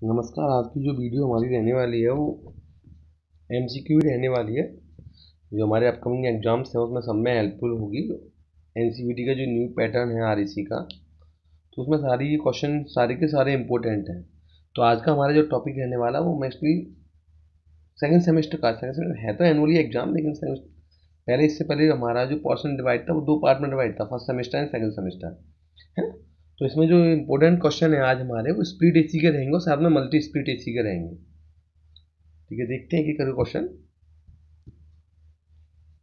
नमस्कार। आज की जो वीडियो हमारी रहने वाली है वो एमसीक्यू ही रहने वाली है। जो हमारे अपकमिंग एग्जाम्स हैं उसमें सब में हेल्पफुल होगी। एनसीईआरटी का जो न्यू पैटर्न है आरईसी का, तो उसमें सारी क्वेश्चन सारे के सारे इंपॉर्टेंट हैं। तो आज का हमारा जो टॉपिक रहने वाला है वो मोस्टली सेकंड सेमेस्टर का। सेकंड सेमेस्टर है तो एनुअली एग्जाम, लेकिन पहले इससे पहले हमारा जो पोर्शन डिवाइड था वो दो पार्ट में डिवाइड था, first semester and second semester, है ना। तो इसमें जो इम्पोर्टेंट क्वेश्चन है आज हमारे वो स्प्लिट एसी के रहेंगे और साथ में मल्टी स्प्लिट एसी के रहेंगे। ठीक है, देखते हैं कि करो क्वेश्चन।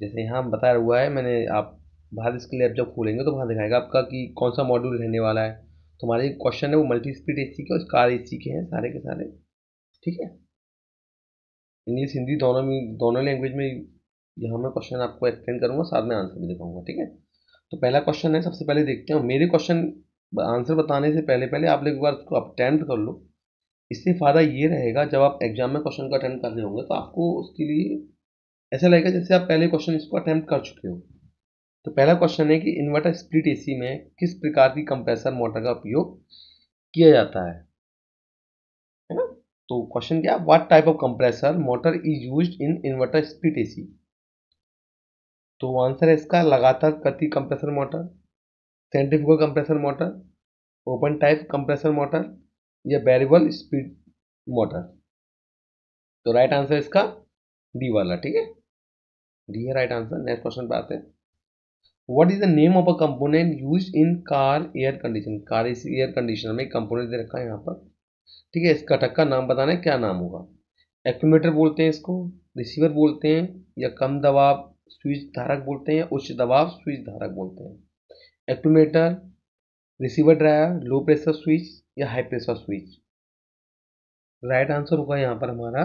जैसे यहाँ बताया हुआ है, मैंने आप बाहर इसके लिए जब खोलेंगे तो वहाँ दिखाएगा आपका कि कौन सा मॉड्यूल रहने वाला है। तो हमारे क्वेश्चन है वो मल्टी स्पीड एसी के और कार एसी के हैं सारे के सारे। ठीक है, इंग्लिश हिंदी दोनों लैंग्वेज में यहाँ मैं क्वेश्चन आपको एक्सप्लेन करूँगा, साथ में आंसर भी दिखाऊंगा। ठीक है, तो पहला क्वेश्चन है, सबसे पहले देखते हैं। मेरे क्वेश्चन आंसर बताने से पहले पहले आप लोग एक बार उसको अटेम्प्ट कर लो। इससे फ़ायदा ये रहेगा, जब आप एग्जाम में क्वेश्चन को अटेम्प्ट कर रहे होंगे तो आपको उसके लिए ऐसा लगेगा जैसे आप पहले क्वेश्चन इसको अटेम्प्ट कर चुके हो। तो पहला क्वेश्चन है कि इन्वर्टर स्प्लिट एसी में किस प्रकार की कंप्रेसर मोटर का उपयोग किया जाता है ना। तो क्वेश्चन क्या, what type of compressor motor is used in inverter split AC. तो आंसर है इसका लगातार गति compressor motor, centrifugal compressor motor, open type compressor motor या वेरिएबल स्पीड मोटर। तो राइट आंसर इसका डी वाला। ठीक है, डी है राइट आंसर। नेक्स्ट क्वेश्चन पे आते हैं। What is the name of a component use in car air condition. Car air conditioner में एक कंपोनेंट दे रखा है यहाँ पर। ठीक है, इसका घटक का नाम बताना है, क्या नाम होगा। एक्यूमुलेटर बोलते हैं इसको, रिसीवर बोलते हैं, या कम दबाव स्विच धारक बोलते हैं, या उच्च दबाव स्विच धारक बोलते हैं। Accumulator, receiver dryer, low pressure switch या high pressure switch. Right answer होगा यहाँ पर हमारा।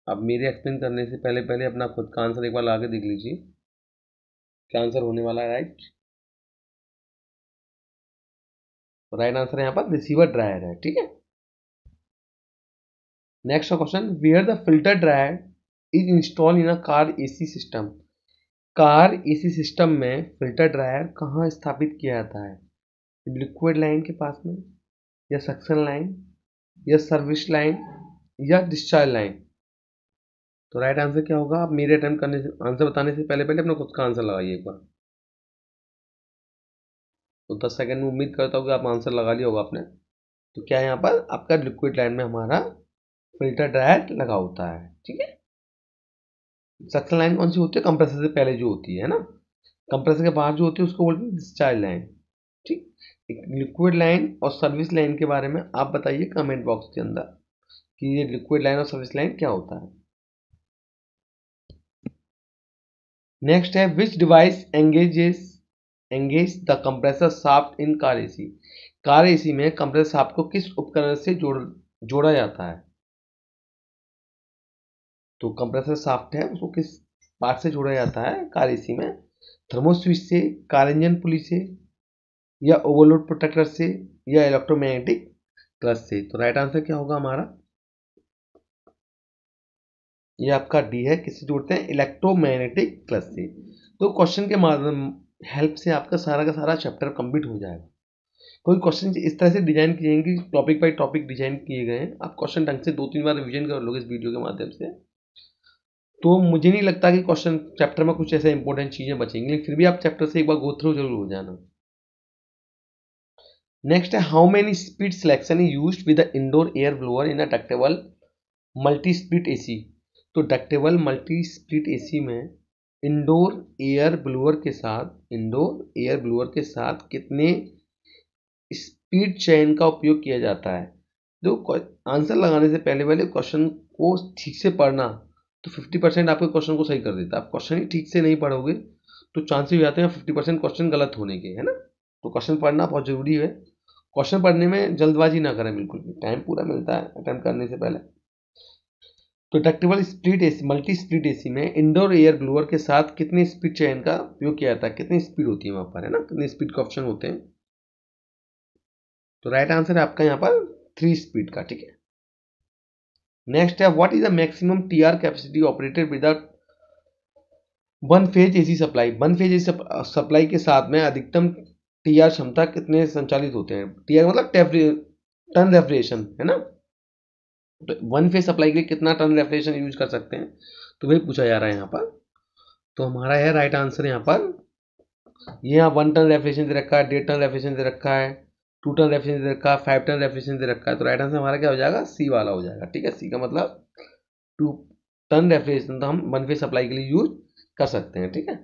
अब मेरे एक्सप्लेन करने से पहले पहले अपना खुद का आंसर एक बार ला के देख लीजिए, क्या आंसर होने वाला है। राइट, राइट आंसर यहाँ पर रिसीवर ड्रायर है। ठीक है, next question, where the filter dryer is install in a car AC system. Car AC system में फिल्टर ड्रायर कहाँ स्थापित किया जाता है। लिक्विड लाइन के पास में, या सक्शन लाइन, या सर्विस लाइन, या डिस्चार्ज लाइन। तो राइट आंसर क्या होगा। आप मेरे अटेम्प्ट करने से, आंसर बताने से पहले पहले अपना खुद का आंसर लगाइए एक बार। तो 10 सेकंड में उम्मीद करता हूँ कि आप आंसर लगा लिया होगा आपने। तो क्या यहाँ पर आपका लिक्विड लाइन में हमारा फिल्टर ड्रायर लगा होता है। ठीक है, सक्शन लाइन कौन सी होती है, कंप्रेसर से पहले जो होती है ना, कंप्रेसर के बाहर जो होती है उसको बोलते हैं डिस्चार्ज लाइन। ठीक, एक लिक्विड लाइन और सर्विस लाइन के बारे में आप बताइए कमेंट बॉक्स के अंदर कि ये लिक्विड लाइन और सर्विस लाइन क्या होता है। नेक्स्ट है, which device engage the compressor shaft in car AC. Car AC में कंप्रेसर शाफ्ट को किस उपकरण से जोड़ा जाता है। तो कंप्रेसर शाफ्ट है उसको किस पार्ट से जोड़ा जाता है कार एसी में। थर्मो स्विच से, कार इंजन पुली से, या ओवरलोड प्रोटेक्टर से, या इलेक्ट्रोमैग्नेटिक क्लच से। तो राइट आंसर क्या होगा हमारा, ये आपका डी है। किससे जोड़ते हैं, इलेक्ट्रोमैग्नेटिक क्लच से। तो क्वेश्चन के माध्यम हेल्प से आपका सारा का सारा चैप्टर कंप्लीट हो जाएगा। कोई क्वेश्चन इस तरह से डिजाइन किए हैं कि टॉपिक बाई टॉपिक डिजाइन किए गए हैं। आप क्वेश्चन ढंग से 2-3 बार रिवीजन कर लोगे इस वीडियो के माध्यम से, तो मुझे नहीं लगता कि क्वेश्चन चैप्टर में कुछ ऐसे इंपॉर्टेंट चीजें बचेंगी, लेकिन फिर भी आप चैप्टर से एक बार गो थ्रू जरूर हो जाना। नेक्स्ट है, how many speed selection is used with the indoor air blower in a ductable multi split AC. तो डक्टेबल मल्टी स्प्लिट एसी में इंडोर एयर ब्लोअर के साथ कितने स्पीड चयन का उपयोग किया जाता है। जो आंसर लगाने से पहले पहले क्वेश्चन को ठीक से पढ़ना, तो 50% आपके क्वेश्चन को सही कर देता है। आप क्वेश्चन ही ठीक से नहीं पढ़ोगे तो चांसेस हो जाते हैं 50% क्वेश्चन गलत होने के, है ना। तो क्वेश्चन पढ़ना बहुत जरूरी है। क्वेश्चन पढ़ने में जल्दबाजी ना करें, बिल्कुल भी टाइम पूरा मिलता है अटेम्प्ट करने से पहले। तो ductable split AC, multi split AC में इंडोर एयर ब्लोअर के साथ कितने स्पीड चयन का उपयोग किया जाता है, कितनी स्पीड होती है वहां पर, है ना, कितनी स्पीड के ऑप्शन होते हैं। तो राइट आंसर है आपका यहाँ पर 3 स्पीड का। ठीक है, नेक्स्ट है, what is the maximum TR capacity operated without one phase AC supply. One phase AC supply के साथ में अधिकतम टीआर क्षमता कितने संचालित होते हैं। टीआर मतलब टर्न रेफ्रिजरेशन है ना, तो वन फेज सप्लाई के लिए कितना टर्न रेफ्रिजरेशन यूज कर सकते हैं, तो वही पूछा जा रहा है यहाँ पर। तो हमारा है राइट आंसर यहाँ पर, ये यहाँ 1 टन रेफ्रिजरेशन दे रखा है, 1.5 टन रेफ्रिजरेशन दे रखा है, 2 टन रेफ्रिजरेशन दे रखा है, 5 टन रेफ्रिजरेशन दे रखा है। तो राइट आंसर हमारा क्या हो जाएगा, सी वाला हो जाएगा। ठीक है, सी का मतलब 2 टन रेफ्रिजरेशन तो हम वन फेज सप्लाई के लिए यूज कर सकते हैं। ठीक है,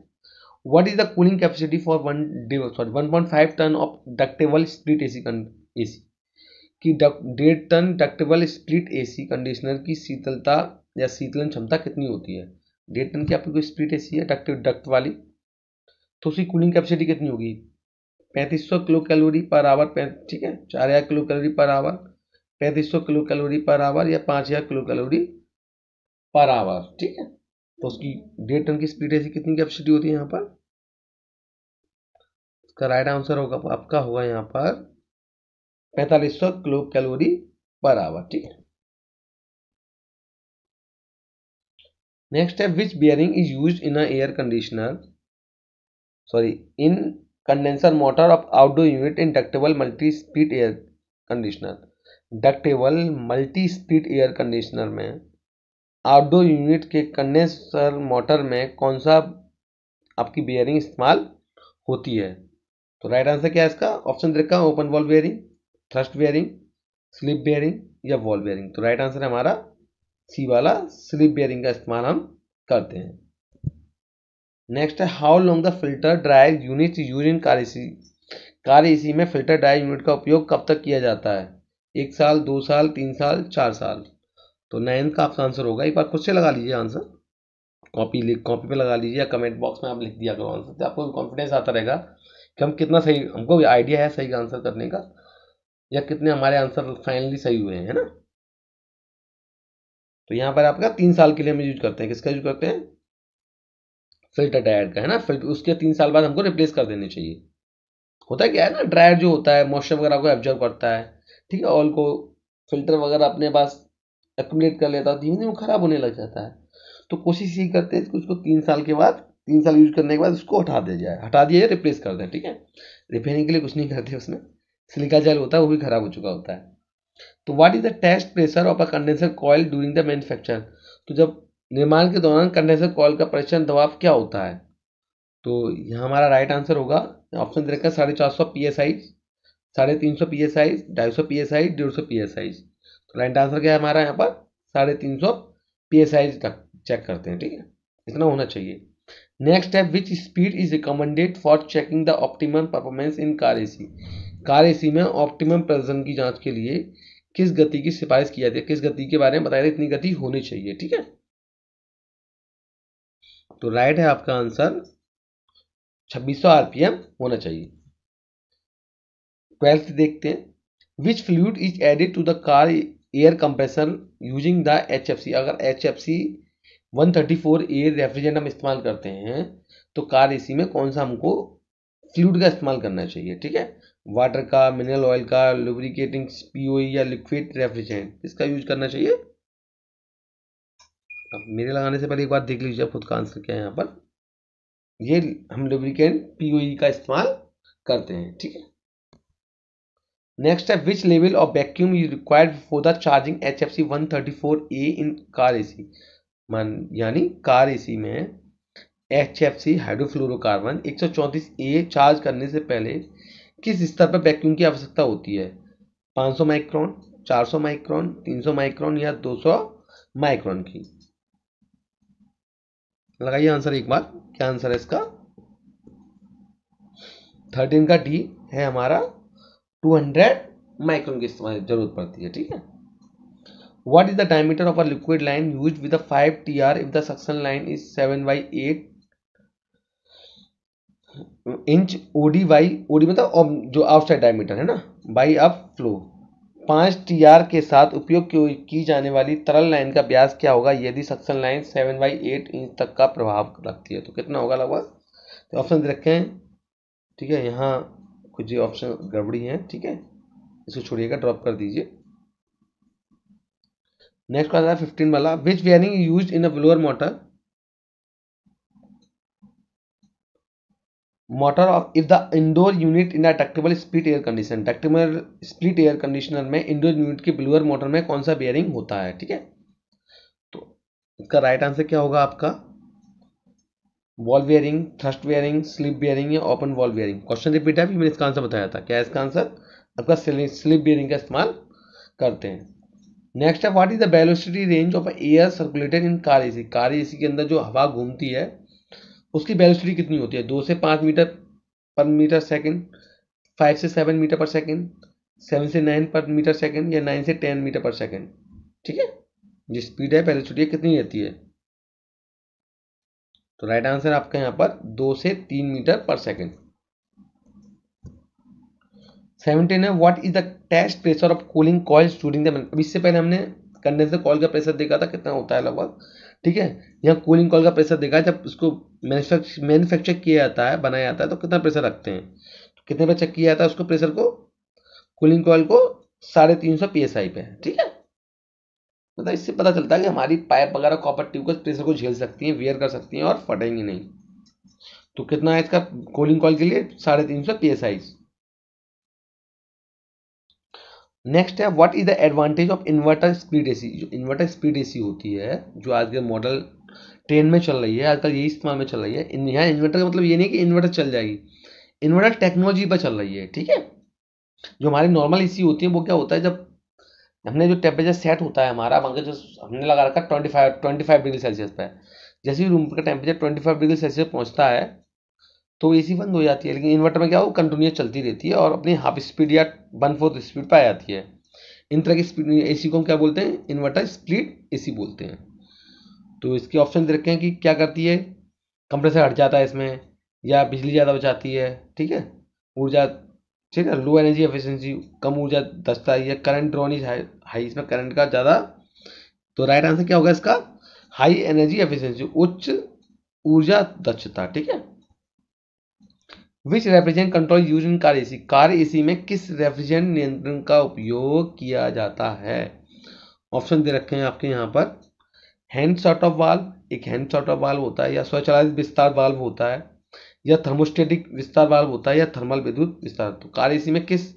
what is the cooling capacity for 1.5 ton of ductable split AC AC कि 1.5 ton ductable split AC conditioner की शीतलता या शीतलन क्षमता कितनी होती है। 1.5 टन की आपकी कोई स्प्लिट एसी है डक्ट वाली, तो उसकी कूलिंग कैपेसिटी कितनी होगी, 3500 किलो कैलोरी पर आवर। ठीक है, 4000 kilo calorie per hour, 3500 kilo calorie per hour या 5000 किलो कैलोरी पर आवर। ठीक है, तो उसकी 1.5 टन की स्पीड ऐसी कितनी कैपेसिटी होती है यहाँ पर, इसका राइट आंसर होगा आपका होगा यहाँ पर 4500 किलो कैलोरी पर आवर। ठीक है, नेक्स्ट है which bearing is use in air conditioner in condenser motor of outdoor unit in ductable multi speed air conditioner. Ductable multi speed air conditioner में outdoor unit के condenser motor में कौन सा आपकी bearing इस्तेमाल होती है। तो राइट आंसर क्या है इसका, ऑप्शन दे रखा है open wall bearing, thrust bearing, slip bearing या वॉल बियरिंग। तो राइट आंसर है हमारा सी वाला, स्लिप बियरिंग का इस्तेमाल हम करते हैं। नेक्स्ट है how long the filter dry unit use in car AC. Car AC में फिल्टर ड्राई यूनिट का उपयोग कब तक किया जाता है, 1 साल, 2 साल, 3 साल, 4 साल। तो 9 का आपका आंसर होगा, एक बार खुद से लगा लीजिए आंसर, कॉपी पे लगा लीजिए या कमेंट बॉक्स में आप लिख दिया करो आंसर, तो आपको कॉन्फिडेंस आता रहेगा कि हम कितना सही, हमको आइडिया है सही आंसर करने का या कितने हमारे आंसर फाइनली सही हुए हैं, है ना। तो यहाँ पर आपका 3 साल के लिए हम यूज करते हैं, किसका यूज करते हैं, फिल्टर ड्रायर का, है ना। फिल्टर उसके 3 साल बाद हमको रिप्लेस कर देने चाहिए। होता है क्या है ना, ड्रायर जो होता है मॉइस्चर वगैरह को एब्जॉर्ब करता है, ठीक है, ऑयल को, फिल्टर वगैरह अपने पास एक्यूमुलेट कर लेता है, धीमे धीमे खराब होने लग जाता है। तो कोशिश यही करते हैं कि उसको 3 साल के बाद, 3 साल यूज करने के बाद उसको हटा दिया जाए, हटा दिया जाए, रिप्लेस कर दें। ठीक है, रिपेयरिंग के लिए कुछ नहीं करते, उसमें सिलिका जेल होता है वो भी खराब हो चुका होता है। तो what is the test pressure of a condenser coil during the manufacture. तो जब निर्माण के दौरान कंडेंसर कॉइल का प्रेशर दबाव क्या होता है, तो यहाँ हमारा राइट आंसर होगा, ऑप्शन दे रखा है 450 PSI, 350 PSI, 250 PSI, 150 PSI। तो राइट आंसर क्या है हमारा यहाँ पर 350 PSI तक चेक करते हैं। ठीक है, इतना होना चाहिए। नेक्स्ट है विच speed is recommended for checking the optimum performance in car AC. Car AC में ऑप्टिमम प्रदर्शन की जांच के लिए किस गति की सिफारिश की जाती है, किस गति के बारे में बताया, इतनी गति होनी चाहिए। ठीक है, तो राइट है आपका आंसर 2600 RPM होना चाहिए। 12th देखते हैं which fluid is added to the car air compressor using the HFC। अगर HFC 134A रेफ्रिजरेंट हम इस्तेमाल करते हैं तो कार एसी में कौन सा हमको फ्लूइड का इस्तेमाल करना चाहिए। ठीक है, वाटर का, मिनरल ऑयल का, लुब्रिकेटिंग POE या लिक्विड रेफ्रिजरेंट, इसका यूज करना चाहिए। अब मेरे लगाने से पहले एक बार देख लीजिए खुद का आंसर क्या है यहाँ पर, ये हम लुब्रिकेंट POE का इस्तेमाल करते हैं। ठीक है, नेक्स्ट है which level of vacuum is required for the charging HFC 134A in car AC. मान यानी कार एसी में HFC हाइड्रोफ्लोरोकार्बन 134A चार्ज करने से पहले किस स्तर पर वैक्यूम की आवश्यकता होती है, 500 माइक्रोन, 400 माइक्रोन, 300 माइक्रोन या 200 माइक्रोन की। लगाइए आंसर एक बार, क्या आंसर है इसका, 13 का डी है हमारा, 200 माइक्रोन की इस्तेमाल जरूरत पड़ती है। ठीक है, what is the diameter of a liquid line used with a 5 TR if the suction line is 7/8 inch OD मतलब जो आउटसाइड डायमीटर है ना, बाई अप फ्लो 5 TR के साथ उपयोग की जाने वाली तरल लाइन का व्यास क्या होगा यदि सक्शन लाइन 7/8 इंच तक का प्रभाव रखती है। तो कितना होगा लगभग, तो ऑप्शन रखे हैं। ठीक है, यहाँ कुछ ऑप्शन गड़बड़ी है। ठीक है, इसको छोड़िएगा, ड्रॉप कर दीजिए। नेक्स्ट आता है 15 वाला which bearing used in a blower motor. Motor of if the indoor unit in a ductable split air condition, ductable split air conditioner में इंडोर यूनिट के ब्लोअर मोटर में कौन सा बेयरिंग होता है, ठीक है। तो इसका राइट आंसर क्या होगा आपका, ball bearing, thrust bearing, slip bearing या open ball bearing. Question repeat है, अभी मैंने इसका आंसर बताया था, क्या है इसका आंसर आपका, स्लिप बेयरिंग का इस्तेमाल करते हैं। नेक्स्ट है what is the velocity range of air circulated in car AC, car AC के अंदर जो हवा घूमती है उसकी वेलोसिटी कितनी होती है, 2 से 5 मीटर पर मीटर सेकंड, 5 से 7 मीटर पर सेकंड, 7 से 9 पर मीटर सेकंड या 9 से 10 मीटर पर सेकंड, ठीक है। जो स्पीड है वेलोसिटी कितनी रहती है, तो राइट आंसर आपका यहाँ पर 2 से 3 मीटर पर सेकंड। 17 है what is the test pressure of cooling coils during the, अभी इससे पहले हमने कंडेंसर कॉइल का प्रेशर देखा था कितना होता है लगभग, ठीक है। यहाँ कूलिंग कॉइल का प्रेशर देखा है, जब उसको मैन्युफैक्चर किया जाता है, बनाया जाता है, तो कितना प्रेशर रखते हैं, तो कितने पर चेक किया जाता है उसको प्रेशर को, कूलिंग कॉइल को 350 PSI पे है, ठीक है। मतलब इससे पता चलता है कि हमारी पाइप वगैरह कॉपर ट्यूब का प्रेशर को झेल सकती हैं, वियर कर सकती हैं और फटेंगी नहीं। तो कितना है इसका कूलिंग कॉइल के लिए, 350 PSI। नेक्स्ट है what is the advantage of inverter speed AC, जो इन्वर्टर स्पीड एसी होती है जो आज के मॉडल ट्रेन में चल रही है, आजकल यही इस्तेमाल में चल रही है। यहाँ इन्वर्टर का मतलब ये नहीं कि इन्वर्टर चल जाएगी, इन्वर्टर टेक्नोलॉजी पर चल रही है, ठीक है। जो हमारी नॉर्मल एसी होती है वो क्या होता है, जब हमने जो टेम्परेचर सेट होता है हमारा, मान जो हमने लगा रखा 25 डिग्री सेल्सियस पे, जैसे ही रूम का टेम्परेचर 25 डिग्री सेल्सियस पहुंचता है तो एसी बंद हो जाती है। लेकिन इन्वर्टर में क्या हो, कंटिन्यूस चलती रहती है और अपनी हाफ स्पीड या 1/4 स्पीड पर आ जाती है। इन तरह की स्पीड एसी को हम क्या बोलते हैं, इन्वर्टर स्प्लिट एसी बोलते हैं। तो इसके ऑप्शन दे रखे हैं कि क्या करती है, कंप्रेसर हट जाता है इसमें, या बिजली ज़्यादा बचाती है, ठीक है, ऊर्जा, ठीक है, लो एनर्जी एफिशिएंसी, कम ऊर्जा दक्षता, या करंट ड्रॉन इज हाई, इसमें करंट का ज़्यादा। तो राइट आंसर क्या होगा इसका, हाई एनर्जी एफिशिएंसी, उच्च ऊर्जा दक्षता, ठीक है। Which refrigerant control use in car AC में किस रेफ्रिजरेंट नियंत्रण का उपयोग किया जाता है। ऑप्शन दे रखे हैं आपके यहाँ पर, हैंड शट ऑफ वाल्व, एक हैंड शट ऑफ वाल्व होता है, या स्वचालित विस्तार वाल्व होता है, या थर्मोस्टेटिक विस्तार वाल्व होता है, या थर्मल विद्युत विस्तार। तो कार एसी में किस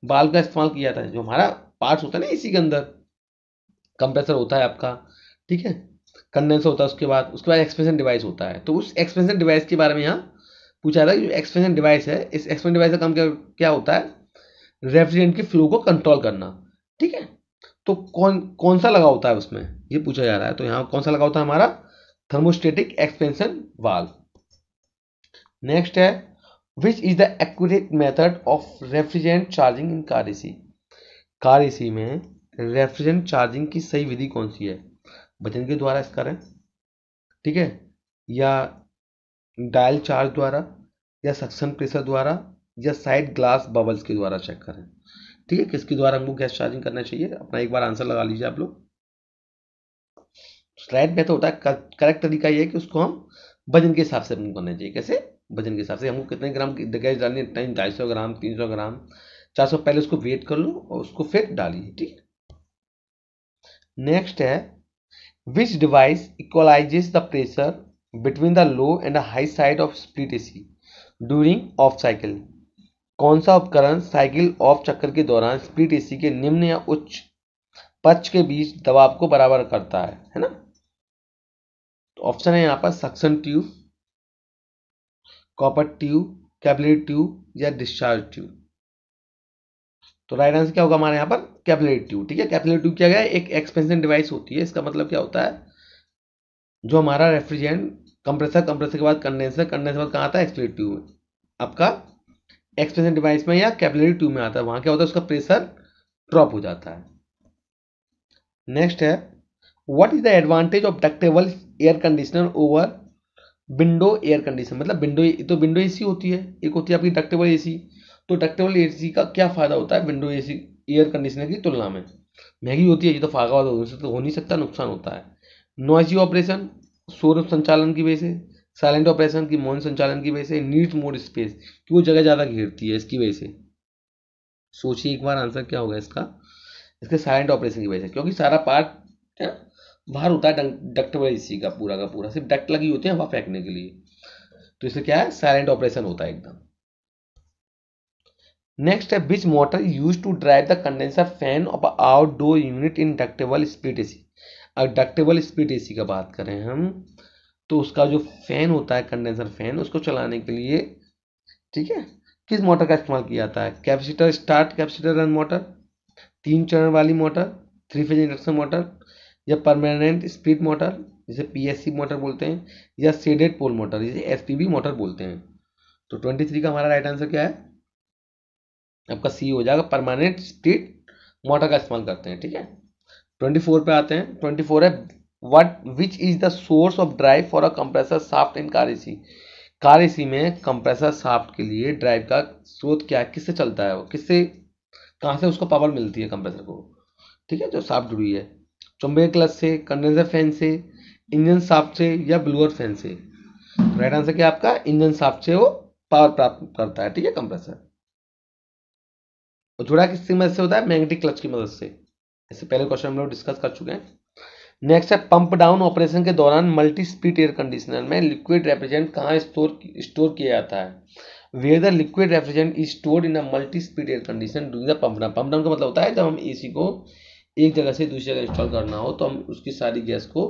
वाल्व का इस्तेमाल किया जाता है, जो हमारा पार्ट्स होता है ना एसी के अंदर, कंप्रेसर होता है आपका, ठीक है, कंडेंसर होता है, उसके बाद एक्सपेंशन डिवाइस होता है। तो उस एक्सपेंशन डिवाइस के बारे में यहाँ पूछा था कि जो एक्सपेंशन डिवाइस है, इस एक्सपेंशन डिवाइस का काम क्या होता है, रेफ्रिजरेंट के फ्लो को कंट्रोल करना, ठीक है। तो कौन कौन सा लगा होता है उसमें, ये पूछा जा रहा है। तो यहाँ कौन सा लगा होता है हमारा, थर्मोस्टेटिक एक्सपेंशन वाल्व। नेक्स्ट है which is the accurate method of refrigerant charging in car AC में रेफ्रिजरेंट चार्जिंग की सही विधि कौन सी है, बटन के द्वारा इसका करें, ठीक है, या डायल चार्ज द्वारा, या सक्शन प्रेशर द्वारा, या साइड ग्लास बबल्स के द्वारा चेक करें, ठीक है, किसके द्वारा हमको गैस चार्जिंग करना चाहिए, अपना एक बार आंसर लगा लीजिए आप लोग। राइट मेथड होता है, करेक्ट तरीका ये है कि उसको हम वजन के हिसाब से हमको करना चाहिए, कैसे, वजन के हिसाब से, हमको कितने ग्राम की गैस डालनी है, 250 ग्राम, 300 ग्राम, 400, पहले उसको वेट कर लो और उसको फिर डालिए, ठीक है। नेक्स्ट है which device equalises the pressure between the low and high side of split AC during off cycle, कौन सा उपकरण साइकिल ऑफ चक्कर के दौरान स्प्लिट एसी के निम्न या उच्च पक्ष के बीच दबाव को बराबर करता है ना। तो ऑप्शन है यहाँ पर suction tube, copper tube, capillary tube, या डिस्चार्ज ट्यूब। तो राइट आंसर क्या होगा हमारे यहाँ पर, कैपिलरी ट्यूब, ठीक है। कैपिलरी ट्यूब क्या है, एक एक्सपेंशन डिवाइस होती है। इसका मतलब क्या होता है, जो हमारा रेफ्रिजरेंट कंप्रेसर के बाद कंडेंसर के बाद कहाँ आता है, एक्सपेंशन ट्यूब में, आपका एक्सपेंशन डिवाइस में या कैपिलरी ट्यूब में आता है। वहाँ क्या होता है, उसका प्रेशर ड्रॉप हो जाता है। नेक्स्ट है what is the advantage of ductable air conditioner over window air conditioner, मतलब विंडो एसी होती है, एक होती है आपकी डक्टेबल एसी। तो डक्टेबल एसी का क्या फायदा होता है विंडो एसी एयर कंडीशनर की तुलना में, महंगी होती है, ये तो फायदा तो हो नहीं सकता, नुकसान होता है। नॉइजी ऑपरेशन, शोर संचालन की वजह से, साइलेंट ऑपरेशन की मौन संचालन की वजह से, नीड्स मोर स्पेस कि वो जगह ज़्यादा घेरती है, इसकी वजह से। सोचिए एक बार आंसर क्या होगा इसका, इसके साइलेंट ऑपरेशन की वजह से, क्योंकि सारा पार्ट बाहर होता है डक्टेबल एसी का पूरा, सिर्फ डक्ट लगी होती है हवा फेंकने के लिए। तो इससे क्या है, साइलेंट ऑपरेशन होता है एकदम। नेक्स्ट है which motor use to drive the condenser fan of outdoor unit in ductable split AC. अब डक्टेबल स्प्लिट एसी का बात करें हम, तो उसका जो फैन होता है कंडेंसर फैन, उसको चलाने के लिए, ठीक है, किस मोटर का इस्तेमाल किया जाता है? Capacitor start capacitor run motor, 3 चरण वाली मोटर, 3 फेज इंडक्शन मोटर, या परमानेंट स्प्लिट मोटर जिसे पीएससी मोटर बोलते हैं, या शेडेड पोल मोटर जिसे एसपीबी मोटर बोलते हैं। तो 23 का हमारा राइट आंसर क्या है? आपका सी हो जाएगा, परमानेंट स्प्लिट मोटर का इस्तेमाल करते हैं। ठीक है, 24 पे आते हैं। 24 है what which is the source of drive for a compressor shaft in car AC. Car AC में कंप्रेसर शाफ्ट के लिए ड्राइव का स्रोत क्या है, किससे चलता है वो, किससे, कहाँ से उसको पावर मिलती है कंप्रेसर को? ठीक है, जो शाफ्ट जुड़ी है, चुंबकीय क्लच से, कंडेंसर फैन से, इंजन शाफ्ट से, या ब्लोअर फैन से। राइट आंसर क्या आपका? इंजन शाफ्ट से वो पावर प्राप्त करता है। ठीक है, कंप्रेसर। और जुड़ा किसकी मदद से होता है? मैग्नेटिक क्लच की मदद से। इससे पहले क्वेश्चन हम लोग डिस्कस कर चुके हैं। नेक्स्ट है पंप डाउन ऑपरेशन के दौरान मल्टी स्पीड एयर कंडीशनर में लिक्विड रेफ्रिजरेंट कहाँ स्टोर किया जाता है? Where the liquid refrigerant is stored in a multi speed air condition during the pump down. Pump down का मतलब होता है जब हम एसी को एक जगह से दूसरी जगह इंस्टॉल करना हो तो हम उसकी सारी गैस को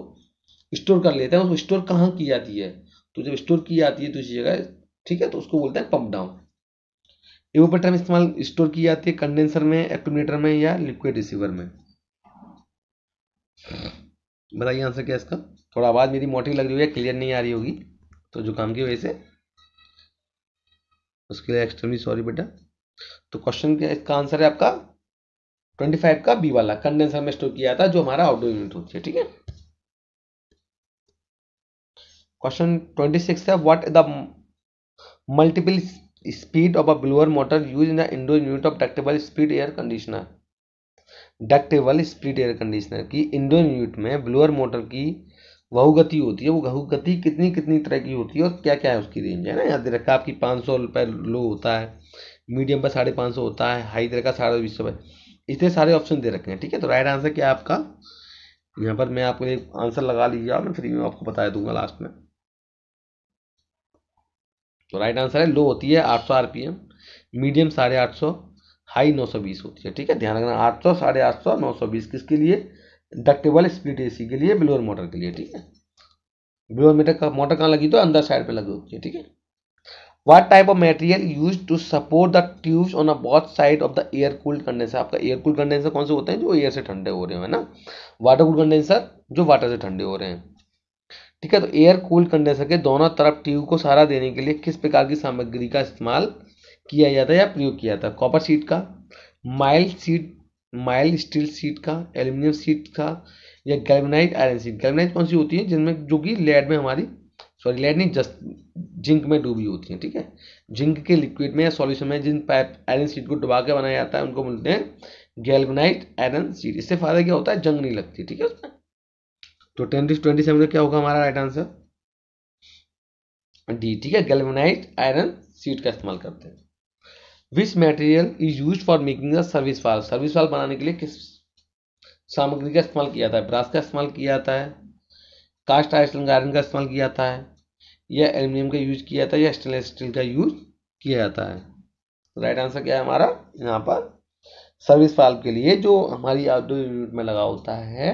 स्टोर कर लेते हैं। उसको स्टोर कहाँ की जाती है? तो जब स्टोर की जाती है दूसरी जगह, ठीक है, तो उसको बोलते हैं पंप डाउन। इवोपरेटर में इस्तेमाल स्टोर की जाती है, कंडेंसर में, एक्यूमुलेटर में, या लिक्विड रिसीवर में? बताइए आंसर क्या है इसका। थोड़ा आवाज़ मेरी मोटी लग रही है, क्लियर नहीं आ रही होगी, तो जुकाम की वजह से, उसके लिए एक्सट्रीमली सॉरी बेटा। तो क्वेश्चन क्या, इसका आंसर है आपका 25 का बी वाला, कंडेंसर में स्टोर किया था जो हमारा आउटडोर यूनिट होती है। ठीक है, क्वेश्चन 26 है what the multiple speed of a blower motor use in the indoor unit of ductable speed air conditioner. Ductable split air conditioner की इंडोर यूनिट में ब्लोअर मोटर की बहुगति होती है। वो बहुगति कितनी कितनी तरह की होती है और क्या क्या है उसकी रेंज, है ना, याद रखा आपकी 500 रुपये लो होता है, मीडियम पर 550 होता है, हाई तरह का 250 रुपये, इतने सारे ऑप्शन दे रखे हैं। ठीक है, तो राइट आंसर क्या है आपका? यहाँ पर मैं आपको एक आंसर लगा लीजिए, मैं फ्री में आपको बता दूंगा लास्ट में। तो राइट आंसर है लो होती है 800 आरपीएम, मीडियम 850, हाई 920 होती है। ठीक है, ध्यान रखना 800, 850, 920 किसके लिए? डक्टेबल स्प्लिट एसी के लिए, ब्लोअर मोटर के लिए। ठीक है, ब्लोअर मोटर कहाँ लगी? तो अंदर साइड पे लगी होती है। ठीक है, What type of material used to support the tubes on a both side of the air cooled condenser? आपका एयर कूल्ड कंडेंसर कौन से होते हैं? जो एयर से ठंडे हो रहे हैं, ना। वाटर कूल्ड कंडेंसर जो वाटर से ठंडे हो रहे हैं। ठीक है, तो एयर कूल्ड कंडेंसर के दोनों तरफ ट्यूब को सहारा देने के लिए किस प्रकार की सामग्री का इस्तेमाल किया जाता है या प्रयोग किया जाता है? कॉपर शीट का, माइल्ड स्टील शीट का, एल्यूमिनियम शीट का, या गैल्वेनाइज्ड आयरन शीट। गैल्वेनाइज्ड कौन सी होती है? जिनमें जो कि लेड में हमारी, सॉरी लेड नहीं, जस्ट जिंक में डूबी होती है। ठीक है, जिंक के लिक्विड में या सॉल्यूशन में जिन पाइप आयरन शीट को डुबा के बनाया जाता है उनको बोलते हैं गैल्वेनाइज्ड आयरन शीट। इससे फायदा क्या होता है? जंग नहीं लगती। ठीक है, उसमें। तो 27 में क्या होगा हमारा राइट आंसर? डी। ठीक है, गैल्वेनाइज्ड आयरन शीट का इस्तेमाल करते हैं। Which material is use for making the service valve. Service valve बनाने के लिए किस सामग्री का इस्तेमाल किया जाता है? ब्रास का इस्तेमाल किया जाता है, कास्ट आयरन का इस्तेमाल किया जाता है, या एल्यूमिनियम का यूज किया जाता है, या स्टेनलेस स्टील का यूज किया जाता है? राइट आंसर क्या है हमारा यहाँ पर? सर्विस वाल्व के लिए जो हमारी आउटडोर यूनिट में लगा होता है,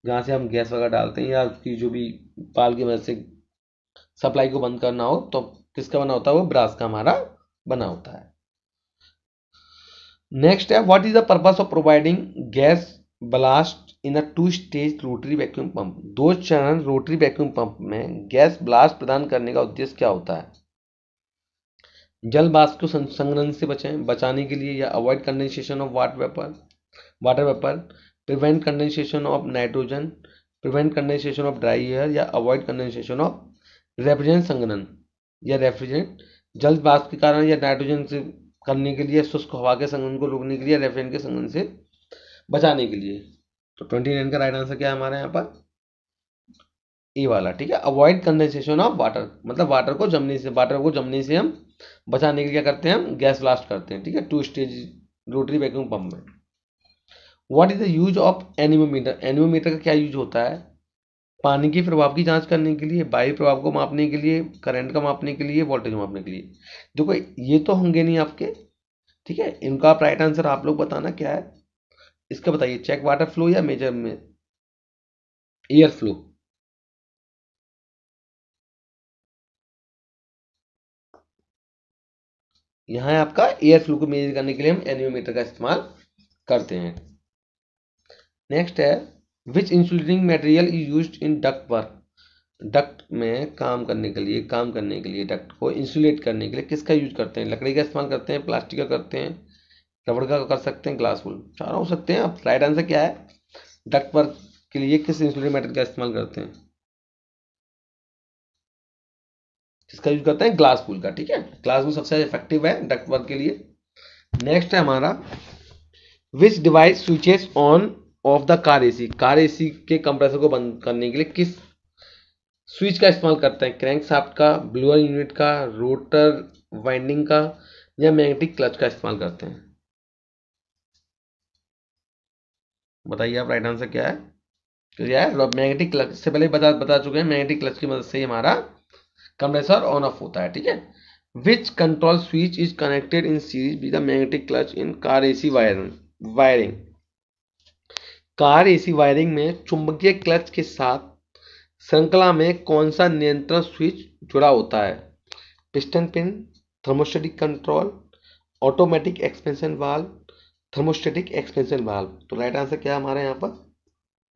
जहाँ से हम गैस वगैरह डालते हैं, या उसकी जो भी पाल की मदद से सप्लाई को बंद करना हो, तो किसका बना होता है? वो ब्रास का हमारा बना होता है। नेक्स्ट है what is the purpose of providing gas blast in a 2 stage rotary vacuum pump. 2 चरण रोटरी वैक्यूम पंप में गैस ब्लास्ट प्रदान करने का उद्देश्य क्या होता है? जल वाष्प को संघनन से बचाने के लिए, या avoid condensation of water vapour, prevent condensation of nitrogen, prevent condensation of dry air, या अवॉइड कंडेंसेशन ऑफ रेफ्रिजरेंट संघनन, या रेफ्रिजरेंट जल वाष्प के कारण या नाइट्रोजन से करने के लिए, शुष्क हवा के संघनन को रोकने के लिए, रेफ्रिजरेंट के संघनन से बचाने के लिए। तो 29 का राइट आंसर क्या है हमारे यहाँ पर? ए वाला। ठीक है, अवॉइड कंडेंसेशन ऑफ वाटर, मतलब वाटर को जमने से हम बचाने के लिए क्या करते हैं? हम गैस ब्लास्ट करते हैं। ठीक है, 2 स्टेज रोटरी वैक्यूम पंप में। What is the use of anemometer. Anemometer का क्या यूज होता है? पानी के प्रभाव की जांच करने के लिए, वायु प्रभाव को मापने के लिए, करंट का मापने के लिए, वोल्टेज मापने के लिए। देखो ये तो होंगे नहीं आपके, ठीक है। इनका आप राइट आंसर आप लोग बताना क्या है इसका, बताइए। चेक वाटर फ्लो या मेजर में एयर फ्लो। यहाँ है आपका एयर फ्लो को मेजर करने के लिए हम एनियोमीटर का इस्तेमाल करते हैं। नेक्स्ट है which insulating material is used in duct work. Duct में काम करने के लिए डक्ट को इंसुलेट करने के लिए किसका यूज करते हैं? लकड़ी का इस्तेमाल करते हैं, प्लास्टिक का करते हैं, रबड़ का कर सकते हैं, ग्लास वुल, चारों हो सकते हैं। अब राइट आंसर क्या है? डक्ट वर्क के लिए किस इंसुलेटिंग मटेरियल का इस्तेमाल करते हैं? किसका यूज करते हैं? ग्लास वुल का, ठीक है। ग्लास वुल सबसे इफेक्टिव है डक्ट वर्क के लिए। नेक्स्ट है हमारा विच device switches on off the car AC. Car AC के कंप्रेसर को बंद करने के लिए किस स्विच का इस्तेमाल करते हैं? क्रैंक शाफ्ट का, ब्लोअर यूनिट का, रोटर वाइंडिंग का, या मैग्नेटिक क्लच का इस्तेमाल करते हैं? बताइए आप, राइट आंसर क्या है? तो यार मैग्नेटिक क्लच से पहले बता बता चुके हैं, मैग्नेटिक क्लच की मदद से ही हमारा कंप्रेसर ऑन ऑफ होता है, ठीक है। Which control switch is connected in series with the magnetic clutch in car AC wiring. Car AC wiring में चुंबकीय क्लच के साथ श्रृंखला में कौन सा नियंत्रण स्विच जुड़ा होता है? Piston pin, thermostatic control, automatic expansion valve, thermostatic expansion valve. तो राइट आंसर क्या है हमारे यहाँ पर?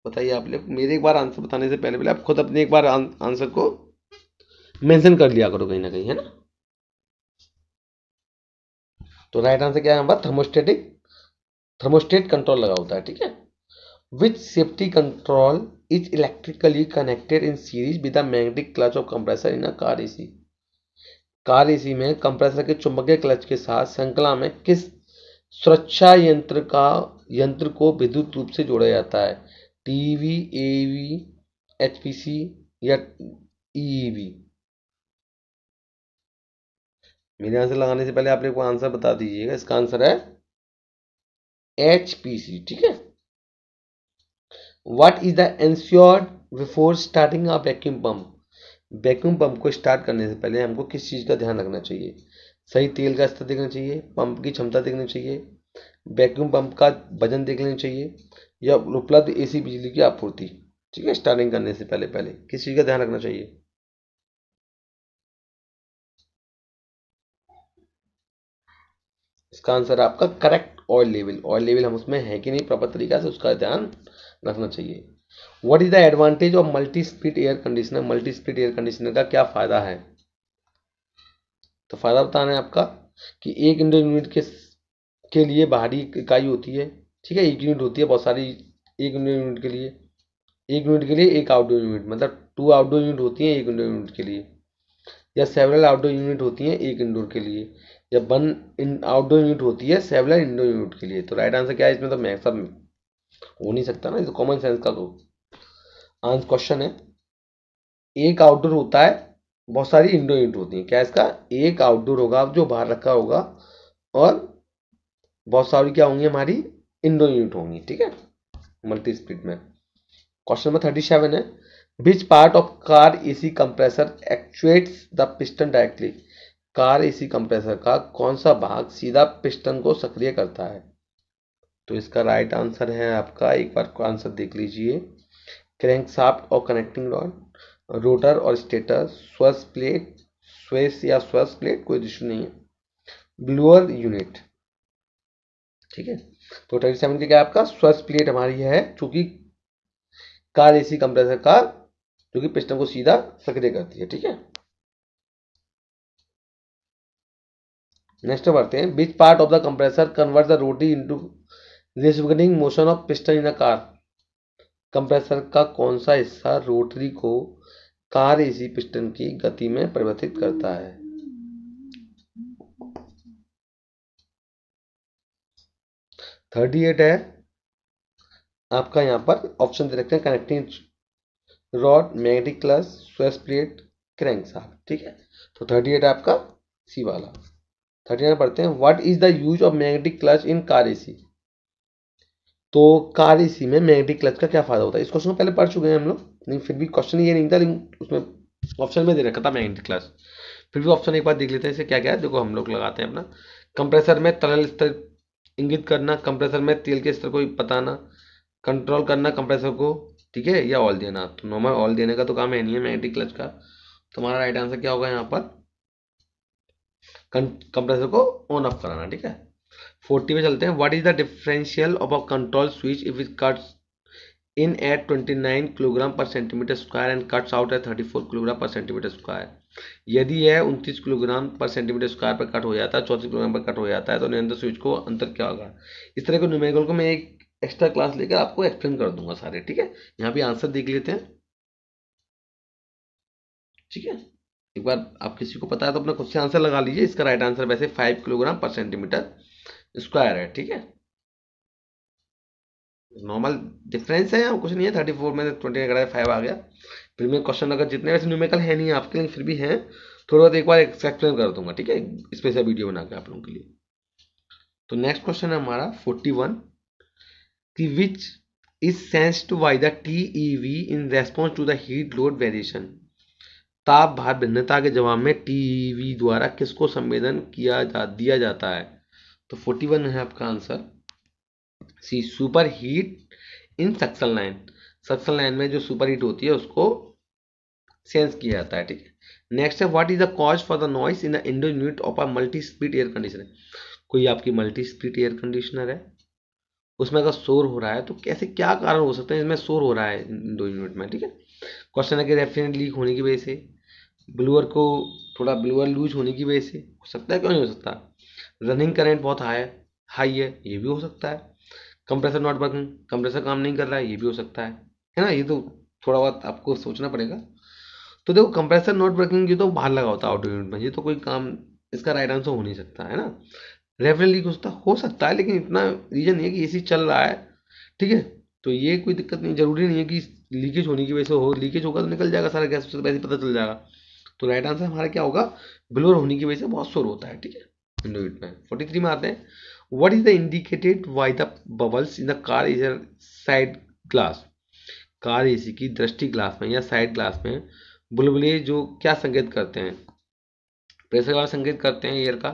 बताइए आप लोग। मेरे एक बार आंसर बताने से पहले पहले आप खुद अपने एक बार आंसर को मेंशन कर लिया करो कहीं ना कहीं, है ना। तो राइट आंसर क्या है हमारा? थर्मोस्टेट कंट्रोल लगा होता है, ठीक है। Which safety control is electrically connected in series with the magnetic clutch of compressor in a car AC. Car AC में कंप्रेसर के चुंबकीय क्लच के साथ श्रृंखला में किस सुरक्षा यंत्र को विद्युत रूप से जोड़ा जाता है? टीवी, एवी, एचपीसी, या ईईवी? मेरे आंसर लगाने से पहले आप लोग को आंसर बता दीजिएगा। इसका आंसर है एचपीसी, ठीक है। What is the ensured before starting a vacuum pump. Vacuum pump को स्टार्ट करने से पहले हमको किस चीज़ का ध्यान रखना चाहिए? सही तेल का स्तर देखना चाहिए, पंप की क्षमता देखनी चाहिए, वैक्यूम पंप का वजन देख लेना चाहिए, या उपलब्ध एसी बिजली की आपूर्ति। ठीक है, स्टार्टिंग करने से पहले पहले किस चीज़ का ध्यान रखना चाहिए? इसका आंसर आपका correct oil level. Oil level हम उसमें है कि नहीं प्रॉपर तरीका से, उसका ध्यान रखना चाहिए। What is the advantage of multi speed air conditioner. Multi speed air conditioner का क्या फायदा है? तो फायदा बताना है आपका कि एक इंडोर यूनिट के लिए बाहरी इकाई होती है, ठीक है, एक यूनिट होती है बहुत सारी। एक इंडोर यूनिट के लिए एक आउटडोर यूनिट, मतलब 2 आउटडोर यूनिट होती हैं एक इंडोर यूनिट के लिए, या सेवरल आउटडोर यूनिट होती हैं एक इंडोर के लिए, या 1 इन आउटडोर यूनिट होती है सेवरल इंडोर यूनिट के लिए। तो राइट आंसर क्या है इसमें? तो मैं सब हो नहीं सकता ना, ये तो कॉमन सेंस का तो आंसर क्वेश्चन है। एक आउटडोर होता है, बहुत सारी इंडोर यूनिट होती हैं। क्या इसका? एक आउटडोर होगा जो बाहर रखा होगा, और बहुत सारी क्या होंगी हमारी? इंडोर यूनिट होंगी, ठीक है, मल्टी स्पीड में। क्वेश्चन नंबर 37 है which part of car AC compressor एक्चुएट्स the piston directly. Car AC compressor का कौन सा भाग सीधा पिस्टन को सक्रिय करता है? तो इसका राइट आंसर है आपका, एक बार को आंसर देख लीजिए, क्रैंकशाफ्ट और कनेक्टिंग रॉड, रोटर और स्टेटर, स्वर्स प्लेट, स्वेस या स्वर्स प्लेट, कोई इशू नहीं है, ब्लोअर यूनिट, ठीक है। तो 37 का क्या आपका? स्वर्स प्लेट हमारी है, चूंकि कार एसी कंप्रेसर का जो कि पिस्टन को सीधा सक्रिय करती है, ठीक है। नेक्स्ट बढ़ते हैं which part of the compressor convert the rotary into reciprocating motion of piston in a car. Compressor का कौन सा हिस्सा रोटरी को कार एसी पिस्टन की गति में परिवर्तित करता है? 38 है आपका, यहाँ पर ऑप्शन दे रखते हैं connecting rod, magnetic clutch, Suez plate, crankshaft, ठीक है। तो 38 है आपका सी वाला। 39 पढ़ते हैं what is the use of magnetic clutch in car AC. तो कार एसी में मैग्नेटिक क्लच का क्या फायदा होता है, इस क्वेश्चन को पहले पढ़ चुके हैं हम लोग, लेकिन फिर भी क्वेश्चन ये नहीं था, लेकिन उसमें ऑप्शन में दे रखा था मैग्नेटिक क्लच। फिर भी ऑप्शन एक बार देख लेते हैं इसे क्या क्या है। देखो हम लोग लगाते हैं अपना, कंप्रेसर में तरल स्तर इंगित करना, कंप्रेसर में तेल के स्तर को बताना, कंट्रोल करना कंप्रेसर को, ठीक है, या ऑयल देना। तो नॉर्मल ऑयल देने का तो काम है नहीं है मैग्नेटिक क्लच का। तुम्हारा राइट आंसर क्या होगा यहाँ पर, कंप्रेसर को ऑन ऑफ कराना, ठीक है। 40 पे चलते हैं। What is the differential of a control switch if it cuts in at 29 kilogram per centimetre square and cuts out at 34 kilogram per centimetre square. यदि यह 29 किलोग्राम पर सेंटीमीटर स्क्वायर पर cut हो जाता है, 34 किलोग्राम पर cut हो जाता है, तो निरंतर स्विच को अंतर क्या होगा। इस तरह के न्यूमेरिकल को मैं एक एक्स्ट्रा क्लास लेकर आपको एक्सप्लेन कर दूंगा सारे, ठीक है। यहाँ भी आंसर देख लेते हैं, ठीक है। एक बार आप किसी को पता है तो अपना खुद से आंसर लगा लीजिए। इसका राइट आंसर वैसे 5 किलोग्राम पर सेंटीमीटर स्क्वायर है, ठीक है। नॉर्मल डिफरेंस है, यहाँ कुछ नहीं है। 34 में 20 का 5 आ गया। फिर मैं क्वेश्चन अगर जितने वैसे न्यूमेरिकल है नहीं आपके लिए, फिर भी हैं, थोड़ा बहुत एक बार एक्सप्लेन कर दूंगा, ठीक है, स्पेशल वीडियो बना के आप लोगों के लिए। तो नेक्स्ट क्वेश्चन है हमारा 41 कि which is sensed by the TEV in response to the heat load variation. ताप भार भिन्नता के जवाब में टीईवी द्वारा किसको संवेदन दिया जाता है। तो 41 है आपका answer C, super heat in suction line. Suction line में जो सुपर हीट होती है उसको सेंस किया जाता है, ठीक है। नेक्स्ट है what is the cause for the noise in the indoor unit of a multi speed air conditioner. कोई आपकी मल्टी स्पीड एयर कंडीशनर है, उसमें अगर शोर हो रहा है तो कैसे क्या कारण हो सकते हैं इसमें शोर हो रहा है इंडोर यूनिट में, ठीक है। क्वेश्चन है कि रेफ्रिजरेंट लीक होने की वजह से, ब्लूअर को थोड़ा ब्लूअर लूज होने की वजह से हो सकता है, क्यों नहीं हो सकता। रनिंग करंट बहुत हाई है, ये भी हो सकता है। कंप्रेसर नॉट वर्किंग, कंप्रेसर काम नहीं कर रहा है, ये भी हो सकता है ना। ये तो थोड़ा बहुत आपको सोचना पड़ेगा। तो देखो कंप्रेसर नॉट वर्किंग ये तो बाहर लगा होता है आउटर यूनिट में, ये तो कोई काम, इसका राइट आंसर हो नहीं सकता है ना। रेफरल लीक हो सकता है, लेकिन इतना रीजन नहीं है कि एसी चल रहा है, ठीक है। तो ये कोई दिक्कत नहीं, जरूरी नहीं है कि लीकेज होने की वजह से हो। लीकेज होगा तो निकल जाएगा सारा गैस, वैसे ही पता चल जाएगा। तो राइट आंसर हमारा क्या होगा, ब्लोअर होने की वजह से बहुत शोर होता है, ठीक है, विंडो यूनिट में। 43 में आते हैं। What is the indicated by the bubbles in the car is side glass. Car AC की दृष्टि ग्लास में या साइड ग्लास में बुलबुले जो क्या संकेत करते हैं, प्रेशर का संकेत करते हैं एयर का,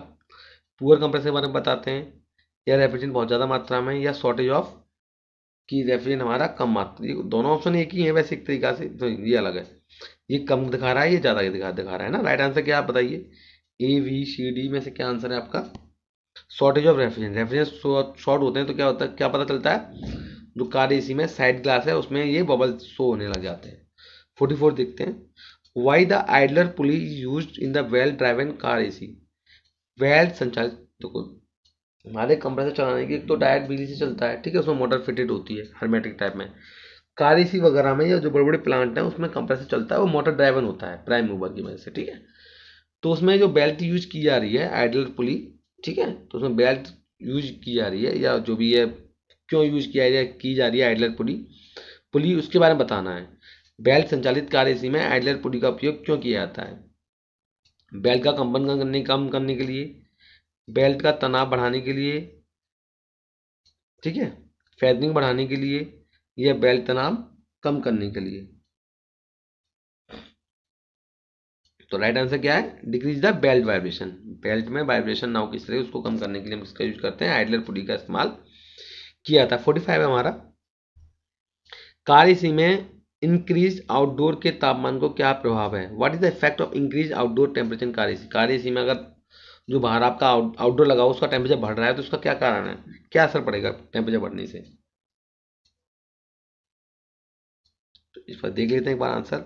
पुअर कंप्रेसर के बारे में बताते हैं, या रेफ्रिजरेंट बहुत ज़्यादा मात्रा में, या शॉर्टेज ऑफ कि रेफ्रिजरेंट हमारा कम मात्रा। ये दोनों ऑप्शन एक ही है वैसे एक तरीका से, तो ये अलग है, ये कम दिखा रहा है, ये ज़्यादा दिखा रहा है ना। राइट आंसर क्या आप बताइए, ए बी सी डी में से क्या आंसर है आपका। Shortage of refrigerant, refrigerant short होते हैं तो क्या होता है, क्या पता चलता है, जो कार एसी में साइड ग्लास है उसमें ये बबल शो होने लग जाते हैं। 44 देखते हैं। Why the idler pulley use in the well driven car AC. Well संचालित, देखो हमारे कंप्रेसर चलाने की एक तो डायरेक्ट बिजली से चलता है, ठीक है, उसमें मोटर फिटेड होती है हर्मेटिक टाइप में। कार एसी वगैरह में या जो बड़े बड़े प्लांट हैं उसमें कंप्रेसर चलता है, वो मोटर ड्राइवन होता है प्राइम मूवर की वजह से, ठीक है। तो उसमें जो बेल्ट यूज की जा रही है आइडलर पुली, ठीक है, तो उसमें बेल्ट यूज की जा रही है या जो भी है, क्यों यूज की जा रही है आइडलर पुली, पुली उसके बारे में बताना है। बेल्ट संचालित कार एसी में आइडलर पुली का उपयोग क्यों किया जाता है। बेल्ट का कंपन कम करने के लिए, बेल्ट का तनाव बढ़ाने के लिए, ठीक है, फेदरिंग बढ़ाने के लिए, या बेल्ट तनाव कम करने के लिए। तो राइट आंसर क्या है, decrease the belt vibration. Belt में वाइब्रेशन ना हो किस तरह उसको कम करने के लिए हम इसका यूज करते हैं, आइडलर पुली का इस्तेमाल किया था। 45 है हमारा। कार एसी में इंक्रीज आउटडोर के तापमान को क्या प्रभाव है। What is the effect of increase outdoor temperature in car AC. Car AC में अगर जो बाहर आपका आउटडोर लगा हो उसका टेम्परेचर बढ़ रहा है तो उसका क्या कारण है, क्या असर पड़ेगा टेम्परेचर बढ़ने से। तो इस पर देख लेते हैं एक बार आंसर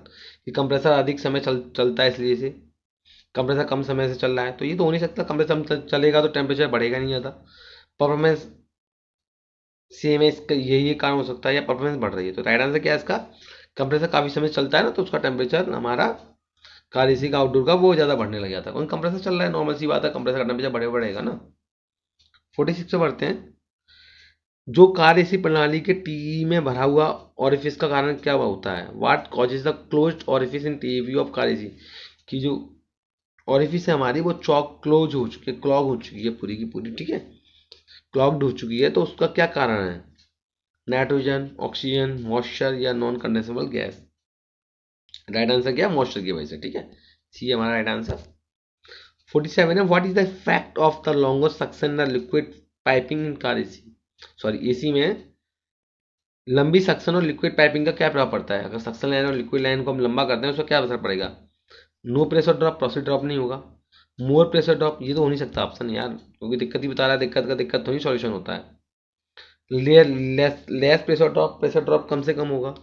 कि कंप्रेसर अधिक समय चलता है इसलिए से, कंप्रेसर कम समय से चल रहा है तो ये तो हो नहीं सकता, कंप्रेसर चलेगा तो टेम्परेचर बढ़ेगा नहीं ज़्यादा। परफॉर्मेंस सेम है, इसका यही कारण हो सकता है, या परफॉर्मेंस बढ़ रही है। तो राइट आंसर क्या है इसका, कंप्रेसर काफ़ी समय चलता है ना तो उसका टेम्परेचर हमारा कार एसी का आउटडोर का वो ज़्यादा बढ़ने लग जाता है, क्योंकि कंप्रेसर चल रहा है, नॉर्मल सी बात है, कंप्रेसर का टेम्परेचर बढ़ेगा ना। 46 से बढ़ते हैं। जो कार एसी प्रणाली के टीई में भरा हुआ ऑरिफिस का कारण क्या होता है। What causes the closed orifice in TV off car AC. की जो ऑरिफिस है हमारी वो क्लोज हो चुकी है, क्लॉग हो चुकी है पूरी की पूरी, ठीक है, क्लॉग्ड हो चुकी है, तो उसका क्या कारण है। नाइट्रोजन, ऑक्सीजन, मॉइस्चर या non condensable gas. Right answer क्या है? मॉइस्चर की वजह से, ठीक है, सी हमारा राइट आंसर। 47 है, what is the effect of the longer suction the liquid piping in car AC. Sorry, AC में लंबी सक्शन और लिक्विड पाइपिंग का क्या प्रभाव पड़ता है? अगर सक्शन लाइन और लिक्विड लाइन को हम लंबा करते हैं उसका क्या असर पड़ेगा? No pressure drop, proceed drop नहीं होगा। मोर प्रेशर ड्रॉप, ये तो हो नहीं सकता ऑप्शन यार, क्योंकि दिक्कत ही बता रहा है, दिक्कत का दिक्कत तो नहीं सॉल्यूशन होता है। Less pressure drop, pressure drop कम से कम होगा,